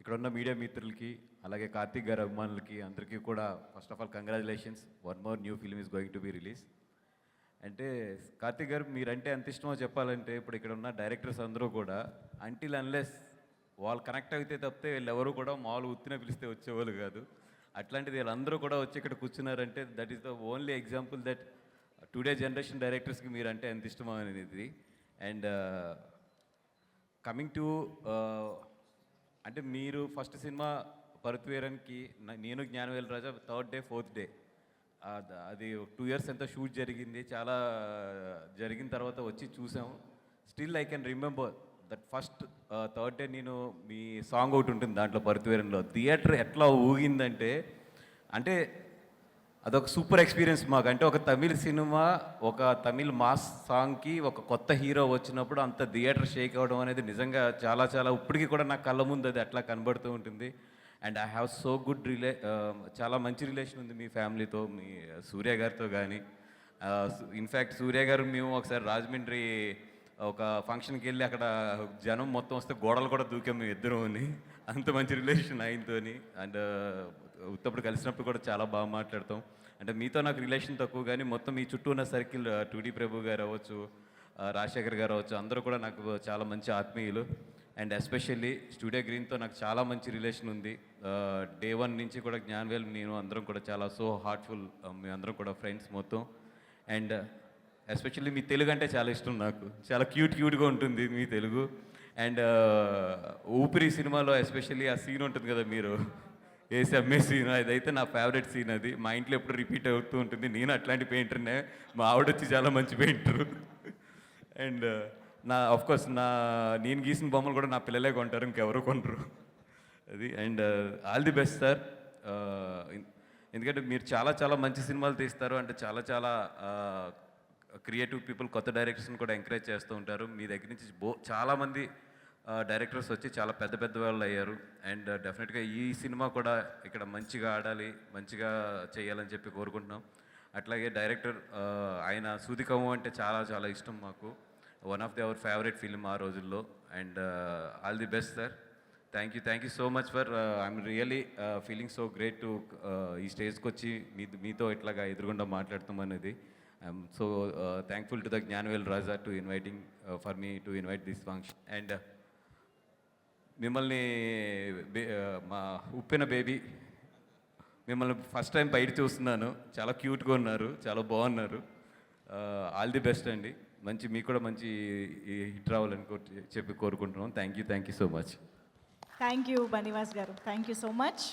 ఇక్కడున్న మీడియా మిత్రులకి అలాగే కార్తీక్ గారి అభిమానులకి అందరికీ కూడా first of all congratulations, one more new film is going to be release. అంటే కార్తీక్ గారు మీరంటే ఎంత ఇష్టమో చెప్పాలంటే ఇప్పుడు ఇక్కడ ఉన్న డైరెక్టర్స్ అందరూ కూడా అంటిల్ అన్లెస్ వాళ్ళు కనెక్ట్ అయితే తప్పితే వీళ్ళెవరూ కూడా మామూలు ఉత్తిన పిలిస్తే వచ్చేవాళ్ళు కాదు. అట్లాంటిది వీళ్ళందరూ కూడా వచ్చి ఇక్కడ కూర్చున్నారంటే that is the only example that today generation డైరెక్టర్స్కి మీరంటే ఎంత ఇష్టమో అనేది. అండ్ కమింగ్ టు అంటే మీరు ఫస్ట్ సినిమా పరుత్వీరన్కి నేను జ్ఞానవేల్ రాజా థర్డ్ డే ఫోర్త్ డే అది 2 years ఎంత షూట్ జరిగింది, చాలా జరిగిన తర్వాత వచ్చి చూసాము. Still I can remember that first third day నేను మీ సాంగ్ ఒకటి ఉంటుంది దాంట్లో పరుత్వీరంలో థియేటర్ ఎట్లా ఊగిందంటే అంటే అదొక సూపర్ ఎక్స్పీరియన్స్ మాకు. అంటే ఒక తమిళ్ సినిమా, ఒక తమిళ్ మాస్ సాంగ్కి ఒక కొత్త హీరో వచ్చినప్పుడు అంత థియేటర్ షేక్ అవ్వడం అనేది నిజంగా చాలా చాలా ఇప్పటికీ కూడా నా కళ్ళ ముందు అది అట్లా కనబడుతూ ఉంటుంది. And I have so good చాలా మంచి రిలేషన్ ఉంది మీ ఫ్యామిలీతో, మీ సూర్య గారితో కానీ. ఇన్ఫ్యాక్ట్ సూర్య గారు మేము ఒకసారి రాజమండ్రి ఒక ఫంక్షన్కి వెళ్ళి అక్కడ జనం మొత్తం వస్తే గోడలు కూడా దూకాం మేము ఇద్దరుని, అంత మంచి రిలేషన్ ఆయనతోని. అండ్ ఉత్తప్పుడు కలిసినప్పుడు కూడా చాలా బాగా మాట్లాడతాం. అంటే మీతో నాకు రిలేషన్ తక్కువ కానీ మొత్తం మీ చుట్టూ ఉన్న సర్కిల్ 2D ప్రభు గారు అవ్వచ్చు, రాజశేఖర్ గారు అవ్వచ్చు, అందరూ కూడా నాకు చాలా మంచి ఆత్మీయులు. అండ్ ఎస్పెషల్లీ స్టూడియో గ్రీన్తో నాకు చాలా మంచి రిలేషన్ ఉంది. డే 1 నుంచి కూడా జ్ఞానవేల్ నేను అందరం కూడా చాలా సో హార్ట్ఫుల్, మీ అందరం కూడా ఫ్రెండ్స్ మొత్తం. అండ్ ఎస్పెషల్లీ మీ తెలుగు అంటే చాలా ఇష్టం నాకు, చాలా క్యూట్గా ఉంటుంది మీ తెలుగు. అండ్ ఊపిరి సినిమాలో ఎస్పెషల్లీ ఆ సీన్ ఉంటుంది కదా మీరు వేసి అమ్మే సీన్, అదైతే నా ఫేవరెట్ సీన్. అది మా ఇంట్లో ఎప్పుడు రిపీట్ అవుతూ ఉంటుంది. నేను అట్లాంటి పెయింటర్నే, మా ఆవిడ వచ్చి చాలా మంచి పెయింటరు. అండ్ ఆఫ్కోర్స్ నేను గీసిన బొమ్మలు కూడా నా పిల్లలే కొంటారు, ఇంకెవరు కొనరు అది. And all the best sir, ఎందుకంటే మీరు చాలా చాలా మంచి సినిమాలు తీస్తారు. అంటే చాలా చాలా క్రియేటివ్ పీపుల్, కొత్త డైరెక్టర్స్ని కూడా ఎంకరేజ్ చేస్తూ ఉంటారు. మీ దగ్గర నుంచి చాలామంది డైరెక్టర్స్ వచ్చి చాలా పెద్ద పెద్ద వాళ్ళు అయ్యారు. అండ్ డెఫినెట్గా ఈ సినిమా కూడా ఇక్కడ మంచిగా ఆడాలి, మంచిగా చేయాలని చెప్పి కోరుకుంటున్నాం. అట్లాగే డైరెక్టర్ ఆయన సూదికము అంటే చాలా చాలా ఇష్టం మాకు, one of the our favourite film ఆ రోజుల్లో. And all the best sir, thank you so much for I'm really feeling so great to ఈ స్టేజ్కి వచ్చి మీతో ఇట్లాగా ఎదురుగుండా మాట్లాడతాం అనేది. I'm so thankful to the Gnanavel Raja to inviting for me to invite this function. And మిమ్మల్ని మా ఉప్పెన బేబీ మిమ్మల్ని ఫస్ట్ టైం బయట చూస్తున్నాను, చాలా క్యూట్గా ఉన్నారు, చాలా బాగున్నారు. ఆల్ ది బెస్ట్ అండి, మీకు కూడా మంచి హిట్ రావాలని చెప్పి కోరుకుంటున్నాం. Thank you so much. Thank you Bunny Vas గారు, థ్యాంక్ యూ సో మచ్.